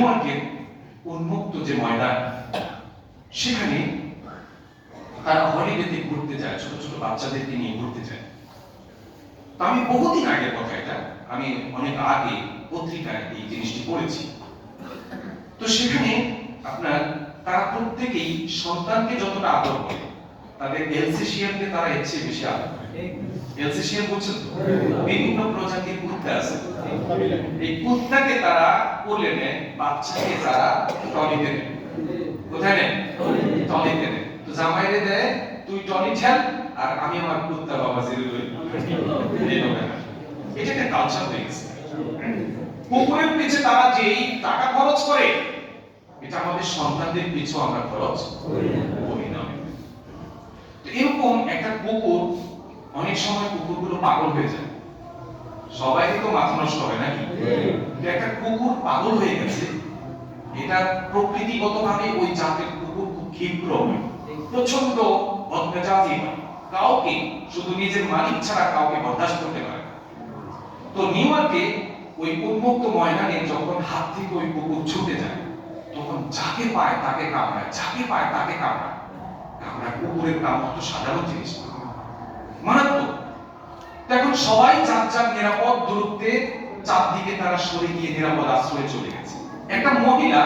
New ইয়র্কের উন্মুক্ত যে ময়দান, সেখানে তারা হলিডেতে ঘুরতে যায়, ছোট ছোট বাচ্চাদেরকে নিয়ে ঘুরতে যায়। তো আমি বহুদিন আগের কথা, এটা আমি অনেক আগে পত্রিকায় এই জিনিসটি পড়েছি। তো সেখানে আপনার তারা প্রত্যেকেই সন্তানকে যতটা আদর করে, তাদের এলসেশিয়ানকে তারা এর চেয়ে বেশি আদর করে। এলসেশিয়ান বলছেন তো, বিভিন্ন প্রজাতির কুত্তা আছে। এই কুত্তাকে তারা কোলে নেয়, বাচ্চাকে তারা টলিতে নেয়। কোথায় নেয়? টলিতে নেয়। তো জামাইরে দেয়, তুই টলি ঠেল আর আমি আমার কুত্তা বাবা জিরে লই। এটা একটা কালচার হয়ে গেছে। কুকুরের পিছে তারা যেই টাকা খরচ করে, এটা আমাদের সন্তানদের পিছু আমরা খরচ করি না। তো এরকম একটা কুকুর, অনেক সময় কুকুরগুলো পাগল হয়ে যায়। সবাই তো মাথা নষ্ট হয় নাকি? একটা কুকুর পাগল হয়ে গেছে, এটা প্রকৃতিগতভাবে ওই জাতের কুকুর খুব ক্ষিপ্র, প্রচন্ড বদমেজাজি হয়, কাউকে, শুধু নিজের মালিক ছাড়া কাউকে বরদাস্ত করতে পারে। তো নিউ ইয়র্কে ওই উন্মুক্ত ময়দানে যখন হাত থেকে ওই কুকুর ছুটে যায়, তখন যাকে পায় তাকে কামড়ায়, যাকে পায় তাকে কামড়ায়। কামড়ায়, কুকুরের কামড় তো সাধারণ জিনিস না, মারাত্মক। এখন সবাই যার যার নিরাপদ দূরত্বে চারদিকে তারা সরে গিয়ে নিরাপদ আশ্রয়ে চলে গেছে। একটা মহিলা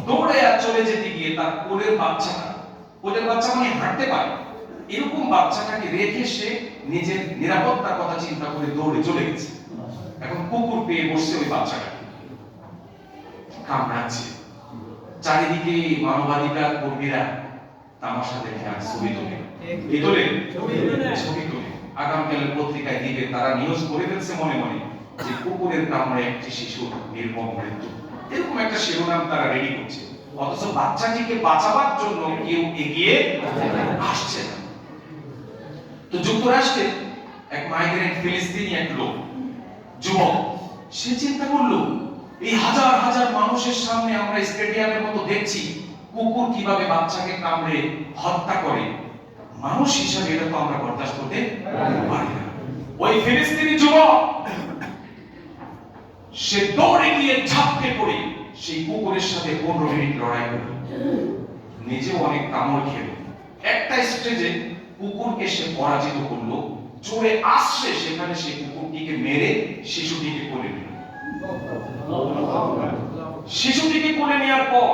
দৌড়ে চলে যেতে গিয়ে তার কোলের বাচ্চাটা, কোলের বাচ্চা মানে হাঁটতে পারে, এরকম বাচ্চাটাকে রেখে সে নিজের নিরাপত্তার কথা চিন্তা করে দৌড়ে চলে গেছে। এখন কুকুর পেয়ে বসছে ওই বাচ্চাটাকে, কামড়াচ্ছে। চারিদিকে মানবাধিকার কর্মীরা তামাশা দেখে আর ছবি তোলে, ছবি তোলে। আগামীকালের পত্রিকায় দিবে, তারা নিউজ করে ফেলছে মনে মনে যে কুকুরের কামড়ে একটি শিশুর নির্মম মৃত্যু, এরকম একটা শিরোনাম তারা রেডি করছে। অথচ বাচ্চাটিকে বাঁচাবার জন্য কেউ এগিয়ে আসছে না। তো যুক্তরাষ্ট্রে এক মাইগ্রেন্ট ফিলিস্তিনি এক লোক, যুবক, সে চিন্তা করলো, এই হাজার হাজার মানুষের সামনে আমরা স্টেডিয়ামের মতো দেখছি কুকুর কিভাবে বাচ্চাকে কামড়ে হত্যা করে, মানুষ হিসাবে এটা তো আমরা বরদাস্ত করতে পারি না। ওই ফিলিস্তিনি যুবক সে দৌড়ে গিয়ে ঝাঁপটে পড়ে সেই কুকুরের সাথে 15 মিনিট লড়াই করল, নিজেও অনেক কামড় খেল। একটা স্টেজে কুকুরকে সে পরাজিত করলো, জোরে আসছে সেখানে সে কুকুরটিকে মেরে শিশুটিকে কোলে নিল। শিশুটিকে কোলে নেওয়ার পর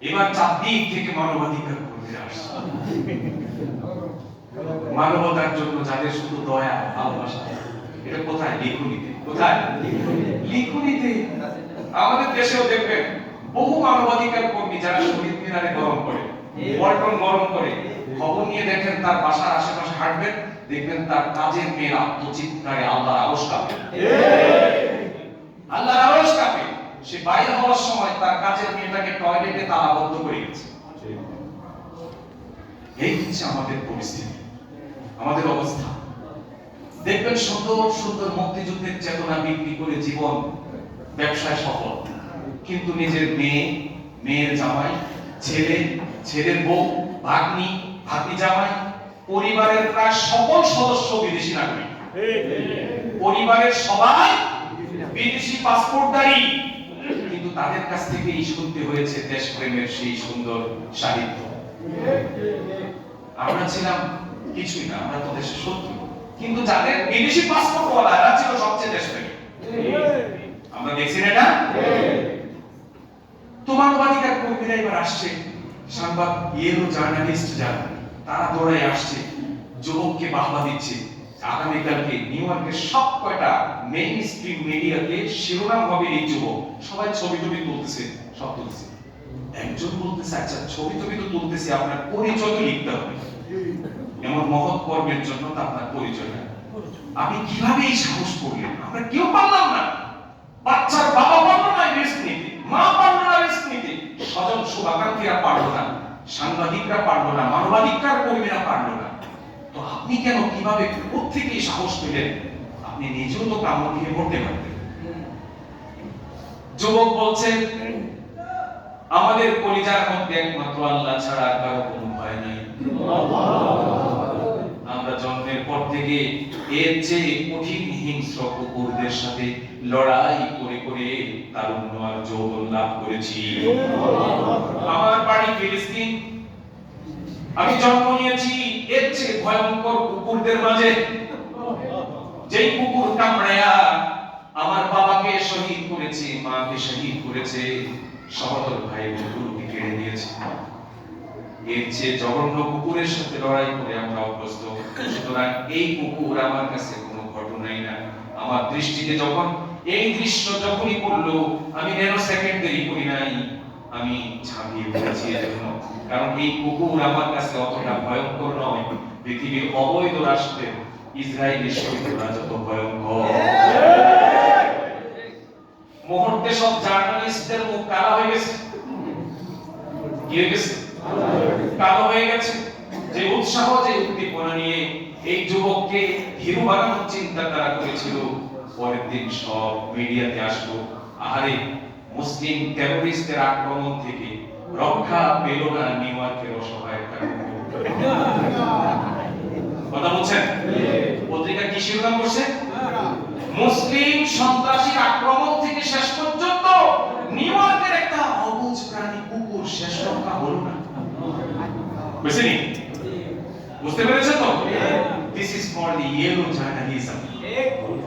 এবার চারদিক থেকে মানবাধিকার কর্মীরা আসছে, মানবতার জন্য যাদের শুধু দয়া ভালোবাসা। এটা কোথায়? লিখুনিতে। কোথায়? লিখুনিতে। আমাদের দেশেও দেখবেন বহু মানবাধিকার কর্মী যারা শহীদ মিনারে গরম করে, পল্টন গরম করে, খবর নিয়ে দেখেন তার বাসার আশেপাশে হাঁটবেন, দেখবেন তার কাজের মেয়ের আত্মচিৎকারে আল্লাহর আরশ কাঁপে, আল্লাহর আরশ কাঁপে। সে বাইরে হওয়ার সময় তার কাজের মেয়েটাকে টয়লেটে তালাবদ্ধ করে গেছে। এই হচ্ছে আমাদের পরিস্থিতি, আমাদের অবস্থা। দেখবেন সুন্দর সুন্দর মুক্তিযুদ্ধের চেতনা বিক্রি করে জীবন ব্যবসায় সফল, কিন্তু নিজের মেয়ে, মেয়ের জামাই, ছেলে, ছেলের বউ, ভাগ্নি, ভাগ্নি জামাই, পরিবারের প্রায় সকল সদস্য বিদেশি নাগরিক, পরিবারের সবাই বিদেশি পাসপোর্টধারী, কিন্তু তাদের কাছ থেকেই শুনতে হয়েছে দেশপ্রেমের সেই সুন্দর সাহিত্য। আমরা ছিলাম কিছুই না, আমরা তো দেশের শত্রু, কিন্তু যাদের বিদেশি পাসপোর্ট ওয়ালা এরা ছিল সবচেয়ে দেশপ্রেমী। আমরা দেখছি না এটা? তো মানবাধিকার কর্মীরা এবার আসছে, সংবাদ ইয়েলো জার্নালিস্ট যারা, তারা দৌড়ে আসছে, যুবককে বাহবা দিচ্ছে। আগামীকালকে নিউ ইয়র্কের সব কয়টা মেইন স্ট্রিম মিডিয়াতে শিরোনাম হবে এই যুবক। সবাই ছবি টবি তুলতেছে, সব তুলতেছে। একজন বলতেছে, আচ্ছা ছবি টবি তো তুলতেছে, আপনার পরিচয় তো লিখতে হবে, এমন মহৎ কর্মের জন্য তো আপনার পরিচয় না। আপনি কিভাবে এই সাহস করলেন? আমরা কেউ পারলাম না, বাচ্চার বাবা পারলো না রিস্ক নিতে, মা পারলো না রিস্ক নিতে, স্বজন শুভাকাঙ্ক্ষীরা পারলো না, সাংবাদিকরা পারলো না, মানবাধিকার কর্মীরা পারলো না। তো আপনি কেন, কিভাবে, কোত্থেকে এই সাহস পেলেন? আপনি নিজেও তো কামড় খেয়ে মরতে পারতেন। যুবক বলছে, আমাদের কলিজার মধ্যে একমাত্র আল্লাহ ছাড়া কারো কোনো ভয় নাই। আমরা জন্মের পর থেকে এর চেয়ে কঠিন হিংস্র কুকুরদের সাথে লড়াই করে করে তারুণ্য আর যৌবন লাভ করেছি। আমার বাড়ি ফিলিস্তিন, আমি জন্ম নিয়েছি এর চেয়ে ভয়ঙ্কর কুকুরদের মাঝে। যেই কুকুর কামড়ায়া আমার বাবাকে শহীদ করেছে, মাকে শহীদ করেছে, সহোদর ভাই বোনগুলোকে কেড়ে নিয়েছে, এর চেয়ে জঘন্য কুকুরের সাথে লড়াই করে আমরা অভ্যস্ত। সুতরাং এই কুকুর আমার কাছে কোনো ঘটনাই না। আমার দৃষ্টিতে যখন এই দৃশ্য যখনই পড়লো, আমি ন্যানো সেকেন্ড দেরি করি নাই, আমি ঝাঁপিয়ে পড়েছি এর জন্য। কারণ এই কুকুর আমার কাছে অতটা ভয়ঙ্কর নয় পৃথিবীর অবৈধ রাষ্ট্রের ইসরায়েলি শহীদরা যত ভয়ঙ্কর। মুহূর্তে সব জার্নালিস্টদের মুখ কালো হয়ে গেছে। কি হয়ে গেছে? কালো হয়ে গেছে। যে উৎসাহ, যে উদ্দীপনা নিয়ে এই যুবককে হিরো বানানোর চিন্তা তারা করেছিল, পরের দিন সব মিডিয়াতে আসলো, আহারে মুসলিম টেররিস্টদের আক্রমণ থেকে রক্ষা পেল না নিউ ইয়র্কের অসহায় একটা কুকুর। কথা বলছেন? পত্রিকা কি শিরোনাম করছে? মুসলিম সন্ত্রাসীর আক্রমণ থেকে শেষ পর্যন্ত নিউ ইয়র্কের একটা অবুঝ প্রাণী কুকুর শেষ রক্ষা হলো না। বুঝছেন? বুঝতে পেরেছেন তো? This is for the yellow journalism.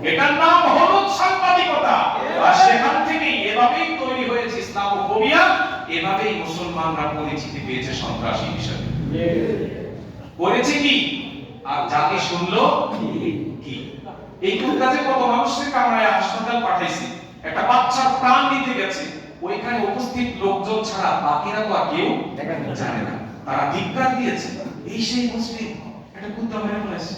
এটার নাম হলুদ সাংবাদিকতা। আর সেখান থেকেই এভাবেই তৈরি হয়েছে ইসলামোফোবিয়া, এভাবেই মুসলমানরা পরিচিতি পেয়েছে সন্ত্রাসী হিসেবে। করেছে কি? আর জাতি শুনলো কি? এই কুকুরটাকে কত মানুষের কামড়ায় হাসপাতাল পাঠাইছে, একটা বাচ্চার প্রাণ নিতে গেছে, ওইখানে উপস্থিত লোকজন ছাড়া বাকিরা তো আর কেউ জানে না। তারা ধিক্কার দিয়েছে, এই সেই মুসলিম একটা কুত্তা মেরে ফেলেছে।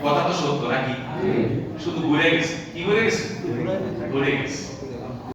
কথা তো সত্য নাকি? শুধু ঘুরে গেছে। কি ঘুরে গেছে? ঘুরে গেছে।